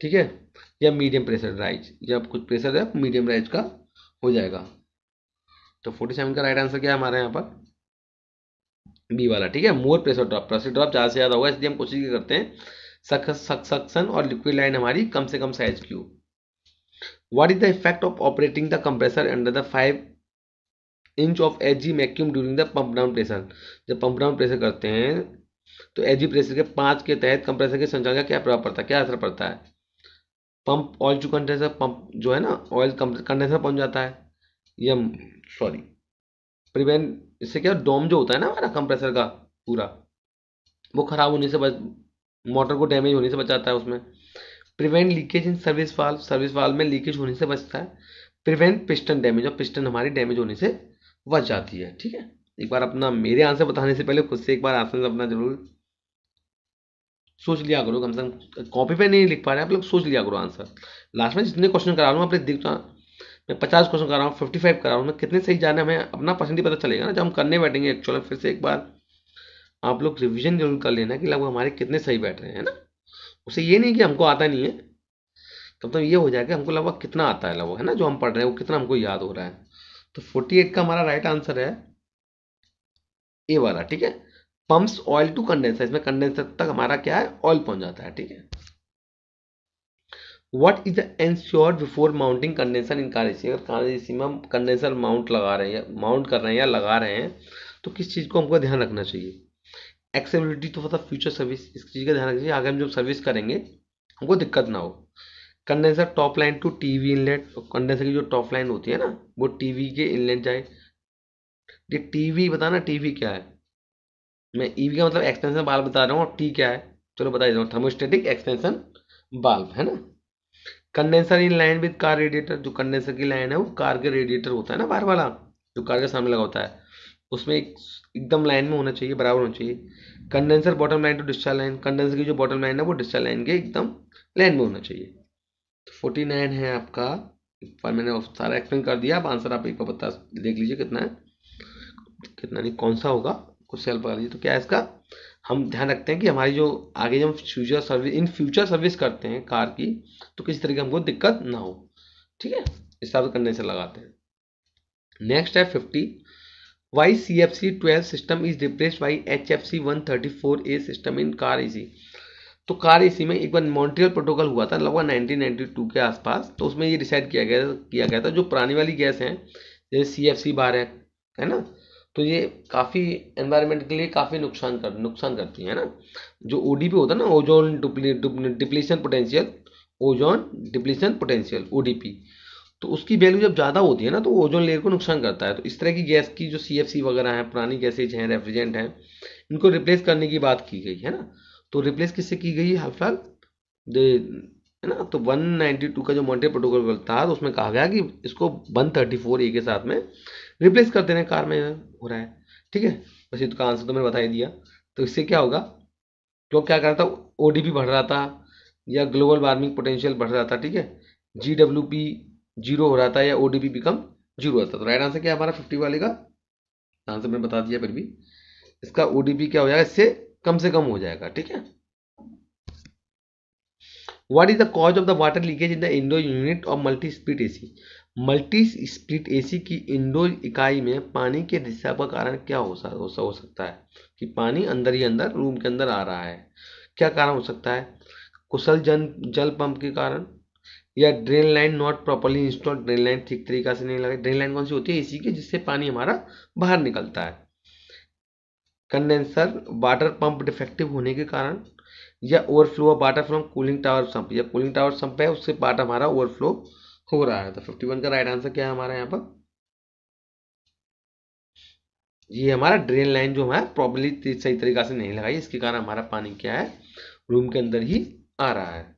ठीक है, या मीडियम प्रेशर राइज, जब कुछ प्रेशर है मीडियम राइज का हो जाएगा। तो 47 का राइट आंसर क्या है हमारे यहाँ पर? बी वाला, ठीक है, more pressure drop, pressure drop ज़्यादा से ज़्यादा होगा, इसलिए हम कोशिश करते हैं सक्शन और लिक्विड लाइन हमारी कम से कम साइज की हो। What is the effect of operating the compressor under the 5 inch of AG vacuum during the pump down pressure. जब पंप डाउन प्रेशर करते हैं तो एजी प्रेशर के 5 के तहत कंप्रेसर के संचालन का क्या प्रभाव पड़ता है, क्या असर पड़ता है? Pump oil to condenser, pump जो है ना ऑयल कंडेंसर पहुंच जाता है, या सॉरी प्रिवेंट, इससे क्या डोम जो होता है ना हमारा कंप्रेसर का पूरा, वो खराब होने से बच, मोटर को डैमेज होने से बचाता है उसमें। Prevent leakage in service valve, service valve में लीकेज होने से बचता है। प्रिवेंट पिस्टन डैमेज, और पिस्टन हमारी डैमेज होने से बच जाती है, ठीक है। एक बार अपना मेरे आंसर बताने से पहले खुद से एक बार आंसर अपना जरूर सोच लिया करो, कम से कम कॉपी पे नहीं लिख पा रहे आप लोग, सोच लिया करो आंसर। लास्ट में जितने क्वेश्चन करा रहा हूँ अपने दिखता, मैं 50 क्वेश्चन करा रहा हूँ, 55 करा रहा हूँ, मैं कितने सही जाना है हमें अपना परसेंट ही पता चलेगा ना जब हम करने बैठेंगे एक्चुअल। फिर से एक बार आप लोग रिवीजन जरूर कर लेना कि लगभग हमारे कितने सही बैठ रहे हैं ना। उसे ये नहीं कि हमको आता नहीं है, तब तो ये हो जाएगा हमको लगभग कितना आता है, लगभग है ना जो हम पढ़ रहे हैं वो कितना हमको याद हो रहा है। तो 48 का हमारा राइट आंसर है ए वाला, ठीक है। पंप्स ऑयल टू कंडेंसर, इसमें कंडेंसर तक हमारा क्या है, ऑयल पहुंच जाता है, ठीक है। What is the ensured before mounting condenser in car AC. अगर कार एसी में हम कंडेंसर माउंट लगा रहे हैं, माउंट कर रहे हैं या लगा रहे हैं, तो किस चीज़ को हमको ध्यान रखना चाहिए? एक्सेसिबिलिटी तो मतलब फ्यूचर सर्विस, इस चीज़ का ध्यान रखना चाहिए, आगे हम जब सर्विस करेंगे हमको दिक्कत ना हो। Condenser top line to TV inlet, condenser की जो टॉप लाइन होती है ना वो टीवी के इनलेट जाए। ये टीवी बताना, टीवी क्या है? मैं ईवी का मतलब एक्सटेंशन बाल्ब बता रहा हूँ, और टी क्या है चलो बता देता हूँ, थर्मोस्टेटिक एक्सटेंशन बाल्ब, है ना। Condenser in line with car radiator, जो कंडेंसर की लाइन है वो कार के रेडिएटर होता है ना बाहर वाला, जो कार के सामने लगा होता है, उसमें एकदम लाइन में होना चाहिए, बराबर होना चाहिए। Condenser bottom line to discharge line, condenser की जो बॉटम लाइन है वो डिस्चार्ज लाइन के एकदम लाइन में होना चाहिए। तो 49 है आपका, पर मैंने सारा एक्सप्लेन कर दिया, अब आंसर आप एक बार बता देख लीजिए कितना है, कितना नहीं कौन सा होगा, कुछ सेल पकड़ लीजिए। तो क्या है इसका, हम ध्यान रखते हैं कि हमारी जो आगे जब future service, in future service करते हैं कार की, तो किसी तरह की हमको दिक्कत ना हो, ठीक है, इस हिसाब से कंडेंसर लगाते हैं। नेक्स्ट है 50, why CFC12 system is replaced by HFC134A system in car AC. तो कार एसी में एक बार मॉन्ट्रियल प्रोटोकॉल हुआ था लगभग 1992 के आसपास, तो उसमें ये डिसाइड किया गया था जो पुरानी वाली गैस है जैसे CFC12 है ना, तो ये काफ़ी एनवायरनमेंट के लिए काफ़ी नुकसान करती है ना। जो ODP होता है ना, ozone depletion potential, ozone depletion potential ODP, तो उसकी वैल्यू जब ज़्यादा होती है ना तो वो ओजोन लेयर को नुकसान करता है। तो इस तरह की गैस की जो CFC वगैरह है, पुरानी गैसेज हैं, रेफ्रिजरेंट हैं, इनको रिप्लेस करने की बात की गई है ना। तो रिप्लेस किससे की गई है फिलहाल, है ना। तो 192 का जो मॉन्ट्रियल प्रोटोकॉल था तो उसमें कहा गया कि इसको 134A के साथ में रिप्लेस कर देने कार में हो रहा है, ठीक है। बस इसका आंसर तो मैंने बता ही दिया। तो इससे क्या होगा, जो क्या कर रहा था, ODP बढ़ रहा था या ग्लोबल वार्मिंग पोटेंशियल बढ़ रहा था, ठीक है, GWP जीरो हो रहा था या ODP बिकम जीरो होता था। तो राइट आंसर क्या है हमारा 50 वाले का आंसर मैंने बता दिया, फिर भी इसका ODP क्या हो जाएगा, इससे कम से कम हो जाएगा, ठीक है। What is the cause of the water leakage in the indoor unit of multi split AC। Multi split AC की इंडोर इकाई में पानी के रिसाव का कारण क्या हो सकता है, कि पानी अंदर ही अंदर रूम के अंदर आ रहा है, क्या कारण हो सकता है? कुशल जल पंप के कारण, या drain line not properly install, drain line ठीक तरीका से नहीं लगाई। ड्रेन लाइन कौन सी होती है, एसी की, जिससे पानी हमारा बाहर निकलता है। कंडेंसर वाटर पंप डिफेक्टिव होने के कारण, या overflow of water from cooling tower sump, या कूलिंग टावर संप है उससे वाटर हमारा ओवरफ्लो हो रहा है। तो 51 का राइट आंसर क्या है हमारा यहाँ पर, ये हमारा ड्रेन लाइन जो है प्रॉपर्ली सही तरीका से नहीं लगाई, इसके कारण हमारा पानी क्या है, रूम के अंदर ही आ रहा है।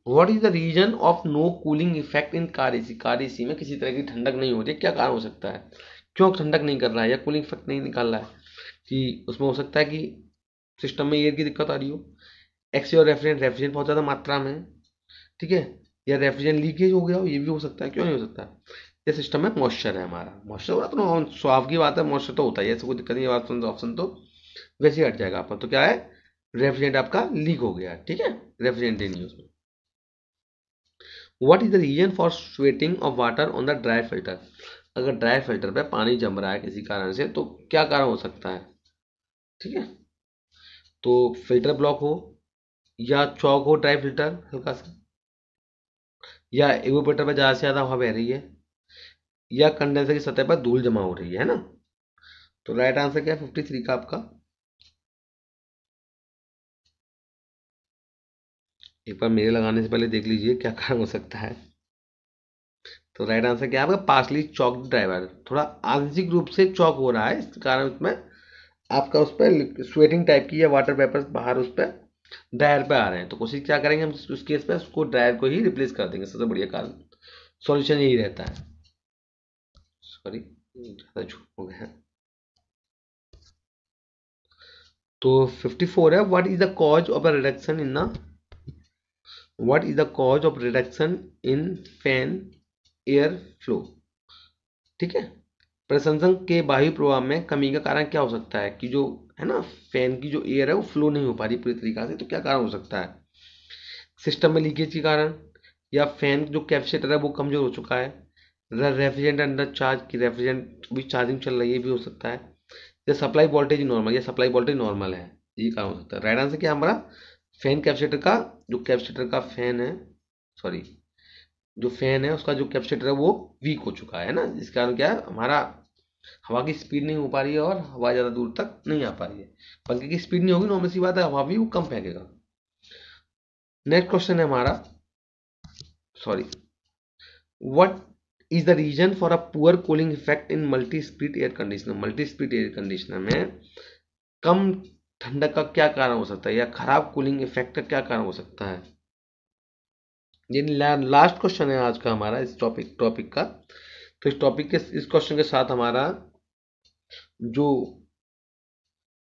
What is the reason of no cooling effect in car AC? Car AC में किसी तरह की ठंडक नहीं हो रही है, क्या कारण हो सकता है? क्यों ठंडक नहीं कर रहा है या कूलिंग इफेक्ट नहीं निकाल रहा है? कि उसमें हो सकता है कि सिस्टम में एयर की दिक्कत आ रही हो, एक्सी और रेफ्रिजरेंट रेफ्रिजरेंट बहुत ज़्यादा मात्रा में है, ठीक है, या रेफ्रिजरेंट लीकेज हो गया हो, ये भी हो सकता है। क्यों नहीं हो सकता? ये सिस्टम में मॉइस्चर है हमारा, मॉइस्चर हो रहा तो स्वाभाविक की बात है, मॉइस्चर तो होता ही है, ऐसे कोई दिक्कत नहीं है। ऑप्शन तो वैसे ही हट जाएगा आपका। तो क्या है, रेफ्रिजरेंट आपका लीक हो गया, ठीक है, रेफ्रिजरेंट ही नहीं उसमें। What is the reason for sweating of water on the dry filter? अगर ड्राई फिल्टर पे पानी जम रहा है किसी कारण से तो क्या कारण हो सकता है? ठीक है, तो फिल्टर ब्लॉक हो, या चौक हो ड्राई फिल्टर हल्का सा, या एवोपोरेटर पर ज़्यादा से ज़्यादा हवा बह रही है, या कंडेंसर की सतह पर धूल जमा हो रही है ना। तो राइट आंसर क्या है 53 का आपका? एक बार मेरे लगाने से पहले देख लीजिए क्या कारण हो सकता है। तो राइट आंसर क्या है आपका? पार्सली चौक ड्राइवर, थोड़ा आंशिक रूप से चौक हो रहा है, इस कारण उसमें आपका उस पर स्वेटिंग टाइप की या वाटर वेपर्स बाहर उस पर ड्रायर पे आ रहे हैं। तो कोशिश क्या करेंगे हम उस केस पे, उसको ड्रायर को ही रिप्लेस कर देंगे, सबसे बढ़िया कारण सॉल्यूशन यही रहता है। सॉरी, ज़्यादा झूठ हो गया। तो 54 है, what is the cause of a reduction in the, what is the cause of reduction in fan air flow? ठीक है, प्रशंसक के वायु प्रवाह में कमी का कारण क्या हो सकता है? कि जो है ना, फैन की जो एयर है वो फ्लो नहीं हो पा रही पूरी तरीका से, तो क्या कारण हो सकता है? सिस्टम में लीकेज के कारण, या फैन जो कैपेसिटर है वो कमजोर हो चुका है, रेफ्रिजरेंट अंडर चार्ज की रेफ्रिजरेंट भी चार्जिंग चल रही है, भी हो सकता है, या सप्लाई वोल्टेज नॉर्मल, या सप्लाई वोल्टेज नॉर्मल है, ये कारण हो सकता है। राइट आंसर क्या है हमारा? फैन कैपेसिटर का, जो कैपेसिटर का फैन है, सॉरी, जो फैन है उसका जो कैपेसिटर है वो वीक हो चुका है ना, जिस कारण क्या है, हमारा हवा की स्पीड नहीं हो पा रही है और हवा ज़्यादा दूर तक नहीं आ पा रही है। पंखे की स्पीड नहीं होगी, नॉर्मल सी बात है, हवा भी वो कम फेंकेगा। नेक्स्ट क्वेश्चन है हमारा, sorry, what is the reason for a poor cooling effect in multi speed air conditioner? Multi speed air conditioner में कम ठंडक का क्या कारण हो सकता है, या खराब कूलिंग इफेक्ट का क्या कारण हो सकता है? ये लास्ट क्वेश्चन है आज का हमारा इस टॉपिक का। तो इस टॉपिक के इस क्वेश्चन के साथ हमारा जो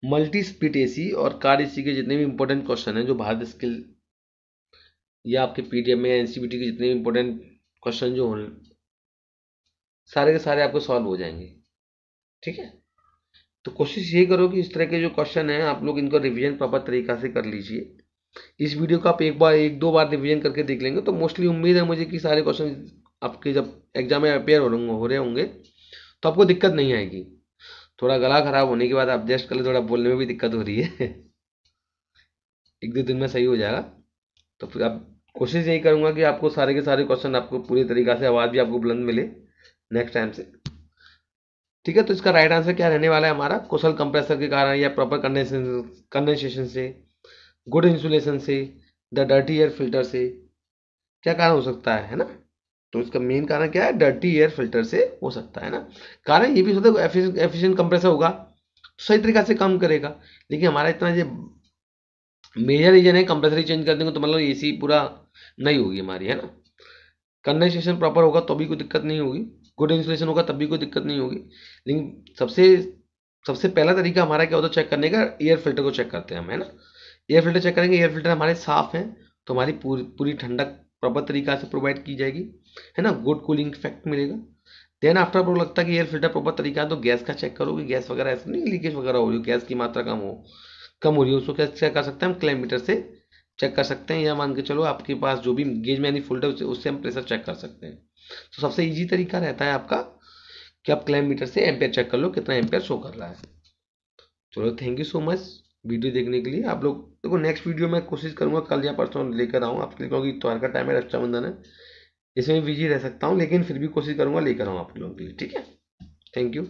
मल्टी स्पीड एसी और कार एसी के जितने भी इंपॉर्टेंट क्वेश्चन हैं, जो भारत स्किल या आपके पीडीएफ में या एनसीईआरटी के जितने भी इंपॉर्टेंट क्वेश्चन जो हों, सारे के सारे आपको सॉल्व हो जाएंगे। ठीक है, तो कोशिश ये करो कि इस तरह के जो क्वेश्चन हैं आप लोग इनको रिवीजन प्रॉपर तरीका से कर लीजिए। इस वीडियो को आप एक दो बार रिवीजन करके देख लेंगे तो मोस्टली उम्मीद है मुझे कि सारे क्वेश्चन आपके जब एग्जाम में अपेयर हो रहे होंगे तो आपको दिक्कत नहीं आएगी। थोड़ा गला खराब होने के बाद आप एडजस्ट कर ले, थोड़ा बोलने में भी दिक्कत हो रही है एक दो दिन में सही हो जाएगा। तो फिर आप कोशिश यही करूंगा कि आपको सारे के सारे क्वेश्चन आपको पूरी तरीका से, आवाज़ भी आपको बुलंद मिले नेक्स्ट टाइम से। ठीक है, तो इसका राइट आंसर क्या रहने वाला है हमारा? कुशल कंप्रेसर के कारण, या प्रॉपर कंडेंसेशन से, गुड इंसुलेशन से, द डर्टी एयर फिल्टर से, क्या कारण हो सकता है ना? तो इसका मेन कारण क्या है? डर्टी एयर फिल्टर से हो सकता है ना। कारण ये भी हो सकता है एफिशिएंट कंप्रेसर होगा तो सही तरीका से काम करेगा, लेकिन हमारा इतना ये मेजर रीजन है, कंप्रेसर ही चेंज कर देंगे तो मतलब एसी पूरा नहीं होगी हमारी, है ना। कंडेंसेशन प्रॉपर होगा तो भी कोई दिक्कत नहीं होगी, गुड इंसुलेशन होगा तब भी कोई दिक्कत नहीं होगी। लेकिन सबसे सबसे पहला तरीका हमारा क्या होता है चेक करने का? एयर फिल्टर को चेक करते हैं हम, है ना। एयर फिल्टर चेक करेंगे, एयर फिल्टर हमारे साफ हैं तो हमारी पूरी पूरी ठंडक प्रॉपर तरीका से प्रोवाइड की जाएगी, है ना, गुड कूलिंग इफेक्ट मिलेगा। देन आफ्टर आपको लगता है कि एयर फिल्टर प्रॉपर तरीका है तो गैस का चेक करो कि गैस वगैरह ऐसा नहीं लीकेज वगैरह हो रही हो, गैस की मात्रा कम हो रही है, उसको कैसे चेक कर सकते हैं हम? क्लैमीटर से चेक कर सकते हैं, या मान के चलो आपके पास जो भी गेज मैनिफोल्ड है उससे हम प्रेशर चेक कर सकते हैं। तो सबसे इजी तरीका रहता है आपका कि आप क्लैमीटर से एम्पेयर चेक कर लो कितना एम्पेयर शो कर रहा है। चलो, thank you so much video देखने के लिए। आप लोग देखो, नेक्स्ट वीडियो में कोशिश करूंगा कल या परसों लेकर आऊँ आपके लिए, क्योंकि इतवार का टाइम है, रक्षाबंधन है, इसमें बिजी रह सकता हूँ, लेकिन फिर भी कोशिश करूंगा लेकर आऊँ आप लोगों के लिए। ठीक है, थैंक यू।